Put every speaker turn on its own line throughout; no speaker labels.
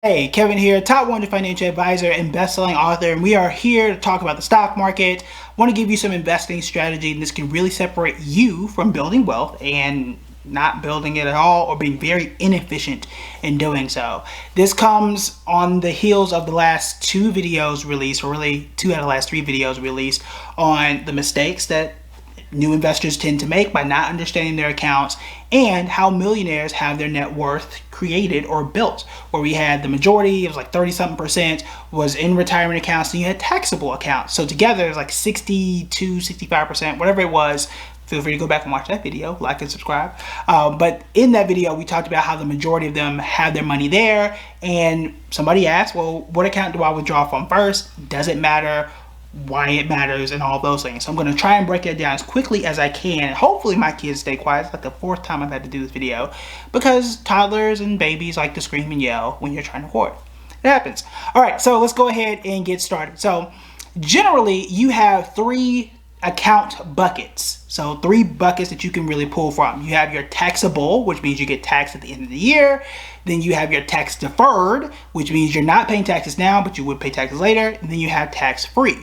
Hey, Kevin here, top 100 financial advisor and best-selling author, and we are here to talk about the stock market. I want to give you some investing strategy, and this can really separate you from building wealth and not building it at all, or being very inefficient in doing so. This comes on the heels of the last 2 videos released, or really 2 out of the last 3 videos released, on the mistakes that new investors tend to make by not understanding their accounts, and how millionaires have their net worth created or built, where we had the majority, it was like 30-something% was in retirement accounts, and you had taxable accounts. So together it was like 65%, whatever it was. Feel free to go back and watch that video, like and subscribe. But in that video, we talked about how the majority of them have their money there, and somebody asked, well, what account do I withdraw from first? Does it matter? Why it matters, and all those things. So I'm going to try and break that down as quickly as I can. Hopefully my kids stay quiet. It's like the 4th time I've had to do this video, because toddlers and babies like to scream and yell when you're trying to record. It happens. All right, so let's go ahead and get started. So generally you have 3 account buckets. So 3 buckets that you can really pull from. You have your taxable, which means you get taxed at the end of the year. Then you have your tax deferred, which means you're not paying taxes now, but you would pay taxes later. And then you have tax free.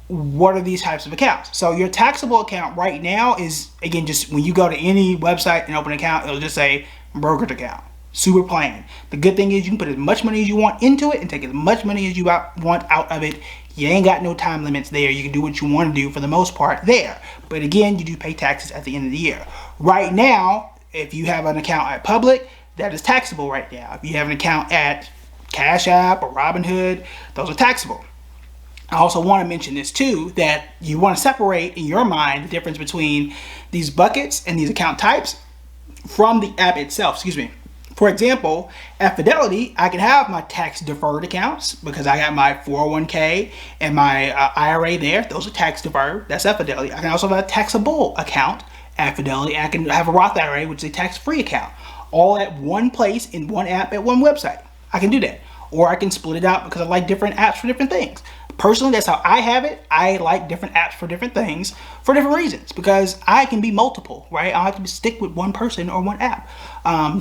What are these types of accounts? So your taxable account right now is, again, just when you go to any website and open an account, it'll just say brokerage account. Super plain. The good thing is you can put as much money as you want into it and take as much money as you want out of it. You ain't got no time limits there. You can do what you want to do for the most part there. But again, you do pay taxes at the end of the year. Right now, if you have an account at Public, that is taxable right now. If you have an account at Cash App or Robinhood, those are taxable. I also want to mention this too, that you want to separate in your mind the difference between these buckets and these account types from the app itself. Excuse me. For example, at Fidelity, I can have my tax deferred accounts because I got my 401k and my IRA there. Those are tax deferred. That's at Fidelity. I can also have a taxable account at Fidelity. I can have a Roth Ira, which is a tax-free account, all at one place in one app at one website. I can do that. Or I can split it out because I like different apps for different things. Personally, that's how I have it. I like different apps for different things for different reasons, because I can be multiple, right? I don't have to stick with one person or one app.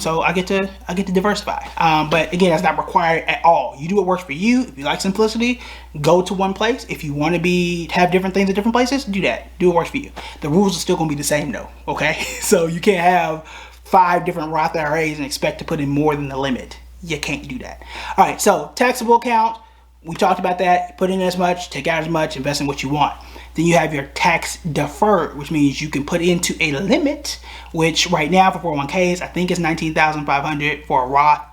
So I get to diversify. But again, that's not required at all. You do what works for you. If you like simplicity, go to one place. If you want to have different things at different places, do that. Do what works for you. The rules are still going to be the same though, okay? So you can't have 5 different Roth IRAs and expect to put in more than the limit. You can't do that. All right, so taxable account. We talked about that. Put in as much, take out as much, invest in what you want. Then you have your tax deferred, which means you can put into a limit, which right now for 401ks, I think it's $19,500. For a Roth,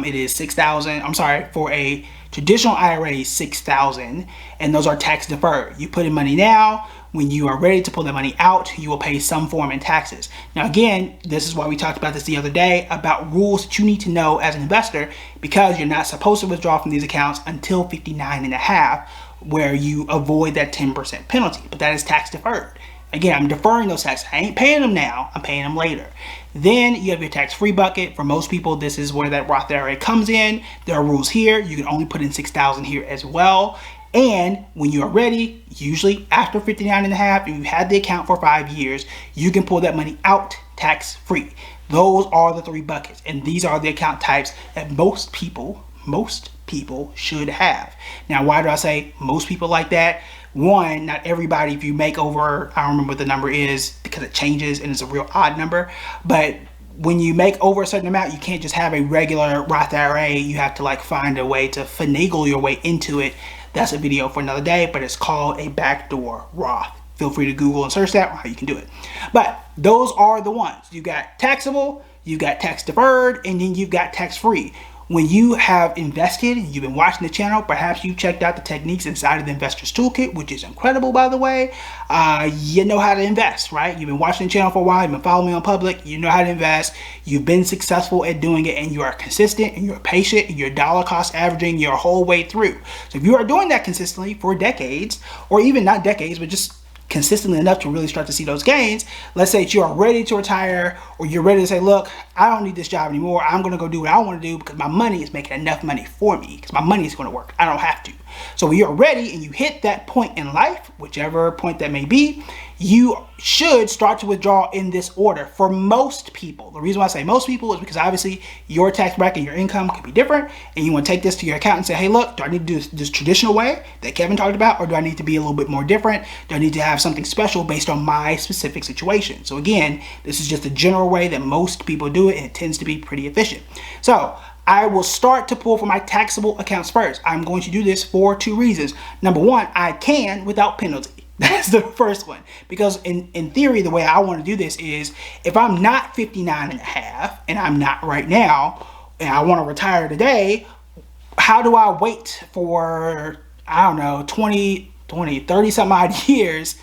it is $6,000. I'm sorry, for a traditional IRA, $6,000, and those are tax deferred. You put in money now. When you are ready to pull that money out, you will pay some form in taxes. Now again, this is why we talked about this the other day, about rules that you need to know as an investor, because you're not supposed to withdraw from these accounts until 59 and a half, where you avoid that 10% penalty, but that is tax deferred. Again, I'm deferring those taxes. I ain't paying them now, I'm paying them later. Then you have your tax-free bucket. For most people, this is where that Roth IRA comes in. There are rules here. You can only put in $6,000 here as well. And when you are ready, usually after 59 and a half, and you've had the account for 5 years, you can pull that money out tax-free. Those are the 3 buckets, and these are the account types that most people should have. Now, why do I say most people like that? One, not everybody, if you make over, I don't remember what the number is because it changes and it's a real odd number, but when you make over a certain amount, you can't just have a regular Roth IRA. You have to find a way to finagle your way into it. That's a video for another day, but it's called a backdoor Roth. Feel free to Google and search that, how you can do it. But those are the ones. You got taxable, you got tax deferred, and then you've got tax free. When you have invested and you've been watching the channel, perhaps you've checked out the techniques inside of the Investor's Toolkit, which is incredible, by the way. You know how to invest, right? You've been watching the channel for a while, you've been following me on Public, you know how to invest, you've been successful at doing it, and you are consistent, and you're patient, and you're dollar cost averaging your whole way through. So if you are doing that consistently for decades, or even not decades, but just consistently enough to really start to see those gains, let's say that you are ready to retire, or you're ready to say, look, I don't need this job anymore. I'm going to go do what I want to do because my money is making enough money for me, because my money is going to work. I don't have to. So when you're ready and you hit that point in life, whichever point that may be, you should start to withdraw in this order for most people. The reason why I say most people is because obviously your tax bracket, your income could be different, and you want to take this to your accountant and say, hey, look, do I need to do this traditional way that Kevin talked about, or do I need to be a little bit more different? Do I need to have something special based on my specific situation? So again, this is just a general way that most people do it, and it tends to be pretty efficient. So I will start to pull from my taxable accounts first. I'm going to do this for two reasons. Number one, I can without penalty. That's the first one. Because in theory, the way I want to do this is if I'm not 59 and a half, and I'm not right now, and I want to retire today, how do I wait for, I don't know, 30 some odd years?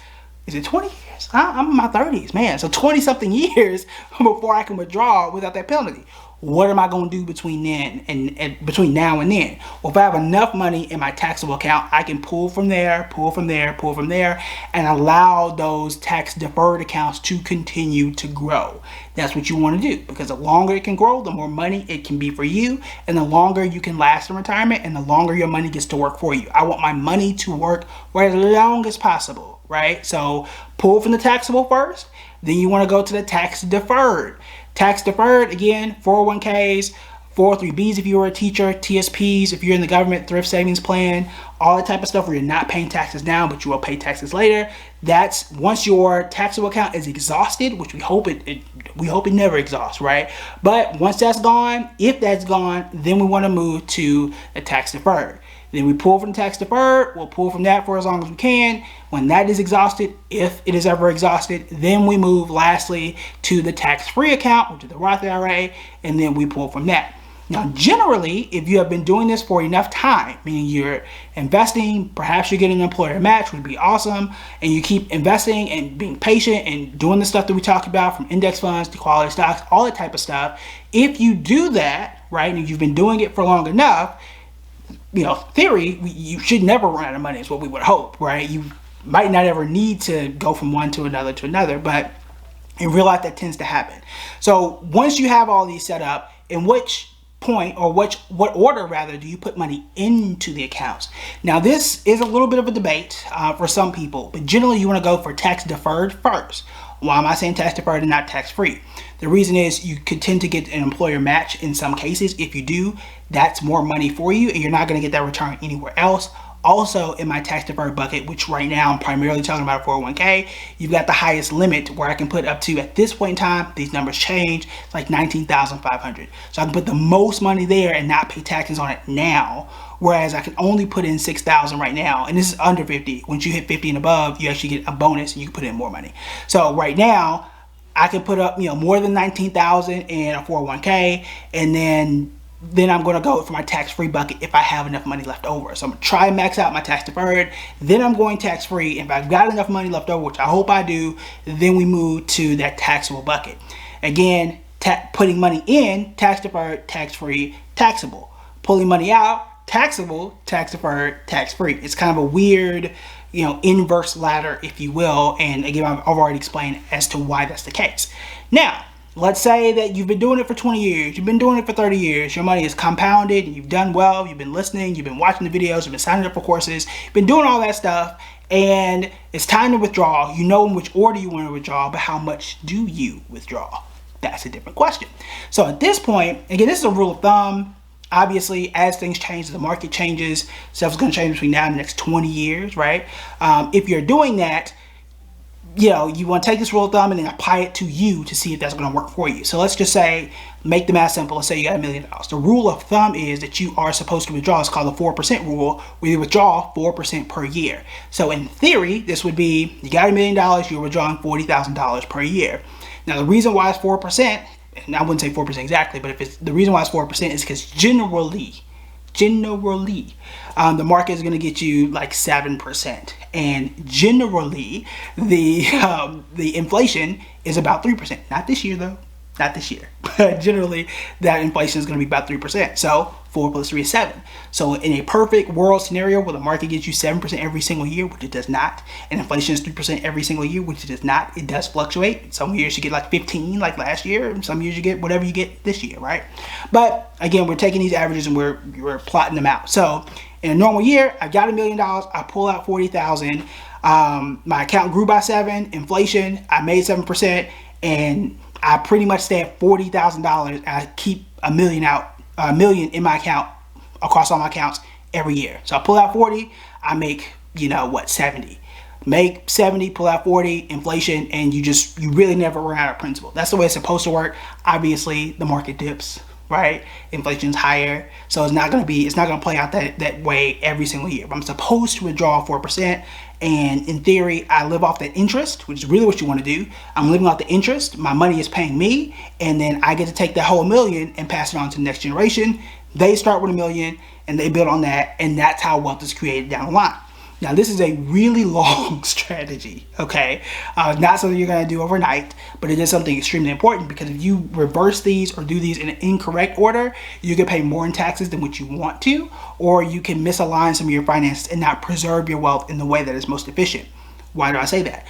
Is it 20 years? I'm in my 30s, man. So 20 something years before I can withdraw without that penalty. What am I going to do between then and between now and then? Well, if I have enough money in my taxable account, I can pull from there, pull from there, pull from there, and allow those tax deferred accounts to continue to grow. That's what you want to do, because the longer it can grow, the more money it can be for you, and the longer you can last in retirement, and the longer your money gets to work for you. I want my money to work for as long as possible, right? So pull from the taxable first, then you want to go to the tax deferred. Tax deferred, again, 401ks, 403bs if you were a teacher, TSPs if you're in the government thrift savings plan, all that type of stuff where you're not paying taxes now, but you will pay taxes later. That's once your taxable account is exhausted, which we hope it never exhausts, right? But once that's gone, if that's gone, then we want to move to the tax deferred. Then we pull from tax deferred, we'll pull from that for as long as we can. When that is exhausted, if it is ever exhausted, then we move lastly to the tax-free account, which is the Roth Ira, and then we pull from that. Now, generally, if you have been doing this for enough time, meaning you're investing, perhaps you're getting an employer match, would be awesome, and you keep investing and being patient and doing the stuff that we talked about, from index funds to quality stocks, all that type of stuff. If you do that, right, and you've been doing it for long enough, theory, you should never run out of money is what we would hope, right? You might not ever need to go from one to another, but in real life that tends to happen. So once you have all these set up, in which point, or what order rather, do you put money into the accounts? Now this is a little bit of a debate for some people, but generally you want to go for tax deferred first. Why am I saying tax deferred and not tax free? The reason is you could tend to get an employer match in some cases. If you do, that's more money for you, and you're not going to get that return anywhere else. Also, in my tax deferred bucket, which right now I'm primarily talking about 401k, you've got the highest limit where I can put up to, at this point in time, these numbers change, it's like $19,500. So I can put the most money there and not pay taxes on it now, whereas I can only put in $6,000 right now, and this is under 50. Once you hit 50 and above, you actually get a bonus and you can put in more money. So right now, I can put up more than $19,000 in a 401k, and then I'm going to go for my tax-free bucket if I have enough money left over. So I'm going to try and max out my tax deferred, then I'm going tax-free. If I've got enough money left over, which I hope I do, then we move to that taxable bucket. Again, putting money in, tax deferred, tax-free, taxable. Pulling money out, taxable, tax deferred, tax-free. It's kind of a weird, inverse ladder, if you will. And again, I've already explained as to why that's the case. Now, let's say that you've been doing it for 20 years, you've been doing it for 30 years, your money is compounded, and you've done well, you've been listening, you've been watching the videos, you've been signing up for courses, you've been doing all that stuff, and it's time to withdraw. You know in which order you want to withdraw, but how much do you withdraw? That's a different question. So at this point, again, this is a rule of thumb. Obviously, as things change, the market changes, stuff's going to change between now and the next 20 years, right? If you're doing that, you want to take this rule of thumb and then apply it to you to see if that's going to work for you. So let's just say, make the math simple. Let's say you got $1 million. The rule of thumb is that you are supposed to withdraw. It's called the 4% rule, where you withdraw 4% per year. So in theory, this would be, you got $1 million, you're withdrawing $40,000 per year. Now the reason why it's 4%, and I wouldn't say 4% exactly, but the reason why it's 4% is because generally, the market is going to get you like 7%, and generally the inflation is about 3%. Not this year though, not this year. But generally that inflation is going to be about 3%. So 4 plus 3 is 7. So in a perfect world scenario where the market gives you 7% every single year, which it does not, and inflation is 3% every single year, which it does not, it does fluctuate. Some years you get like 15 like last year, and some years you get whatever you get this year, right? But again, we're taking these averages and we're plotting them out. So In a normal year, I got $1 million, I pull out 40,000. My account grew by 7, inflation, I made 7%, and I pretty much stay at $40,000. I keep $1 million in my account across all my accounts every year. So I pull out 40, I make, 70. Make 70, pull out 40, inflation, and you really never run out of principal. That's the way it's supposed to work. Obviously, the market dips, right? Inflation's higher, so it's not gonna play out that way every single year. But I'm supposed to withdraw 4%, and in theory, I live off that interest, which is really what you want to do. I'm living off the interest. My money is paying me, and then I get to take that whole $1 million and pass it on to the next generation. They start with $1 million, and they build on that, and that's how wealth is created down the line. Now, this is a really long strategy, okay? Not something you're gonna do overnight, but it is something extremely important, because if you reverse these or do these in an incorrect order, you can pay more in taxes than what you want to, or you can misalign some of your finances and not preserve your wealth in the way that is most efficient. Why do I say that?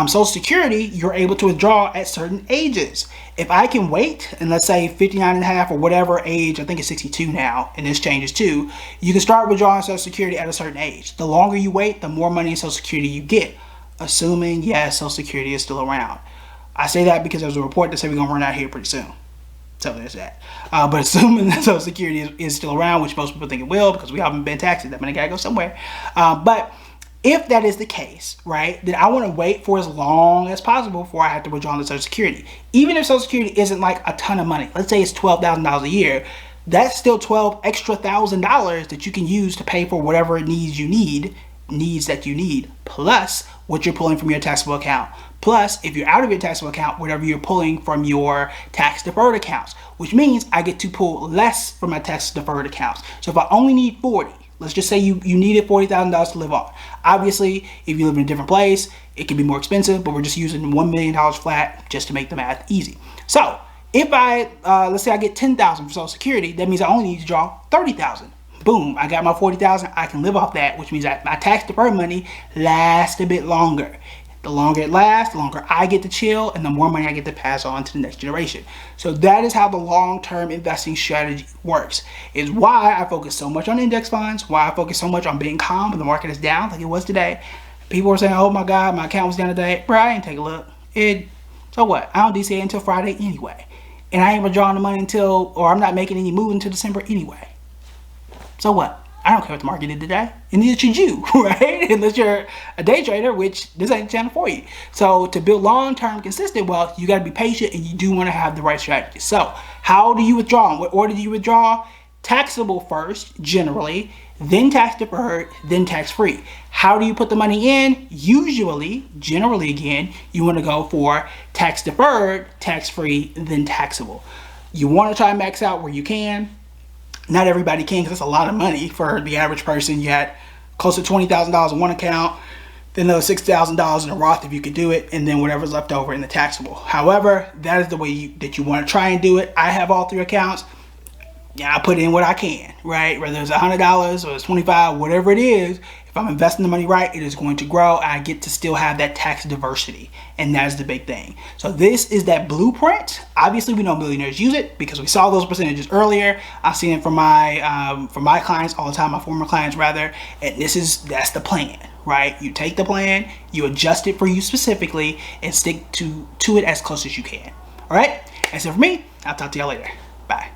Social Security, you're able to withdraw at certain ages. If I can wait, and let's say 59 and a half or whatever age, I think it's 62 now, and this changes too, you can start withdrawing Social Security at a certain age. The longer you wait, the more money in Social Security you get, assuming, yes, Social Security is still around. I say that because there's a report that said we're gonna run out here pretty soon. So there's that. But assuming that Social Security is still around, which most people think it will, because we haven't been taxed, that money gotta go somewhere. But if that is the case, right, then I want to wait for as long as possible before I have to withdraw the Social Security. Even if Social Security isn't like a ton of money, let's say it's $12,000 a year, that's still $12,000 extra that you can use to pay for whatever needs that you need, plus what you're pulling from your taxable account. Plus, if you're out of your taxable account, whatever you're pulling from your tax deferred accounts, which means I get to pull less from my tax deferred accounts. So if I only need 40, let's just say you needed $40,000 to live on. Obviously, if you live in a different place, it can be more expensive, but we're just using $1 million flat just to make the math easy. So if let's say I get $10,000 from Social Security, that means I only need to draw $30,000. Boom, I got my $40,000, I can live off that, which means that my tax deferred money lasts a bit longer. The longer it lasts, the longer I get to chill, and the more money I get to pass on to the next generation. So that is how the long-term investing strategy works. Is why I focus so much on index funds, why I focus so much on being calm when the market is down like it was today. People were saying, oh my God, my account was down today. Bro, I ain't take a look. So what? I don't DCA until Friday anyway. And I ain't withdrawing the money I'm not making any move until December anyway. So what? I don't care what the market did today, and neither should you, right? Unless you're a day trader, which this ain't the channel for you. So to build long-term consistent wealth, you got to be patient, and you do want to have the right strategy. So how do you withdraw? In what order do you withdraw? Taxable first, generally, then tax deferred, then tax free. How do you put the money in? Usually, generally again, you want to go for tax deferred, tax free, then taxable. You want to try and max out where you can. Not everybody can, because that's a lot of money for the average person. You had close to $20,000 in one account, then another $6,000 in a Roth if you could do it, and then whatever's left over in the taxable. However, that is the way that you want to try and do it. I have all 3 accounts. Yeah, I put in what I can, right? Whether it's $100 or it's $25, whatever it is, if I'm investing the money right, it is going to grow, and I get to still have that tax diversity, and that is the big thing. So this is that blueprint. Obviously, we know millionaires use it because we saw those percentages earlier. I've seen it from my clients all the time, my former clients rather, and that's the plan, right? You take the plan, you adjust it for you specifically, and stick to it as close as you can. All right, that's it for me. I'll talk to y'all later. Bye.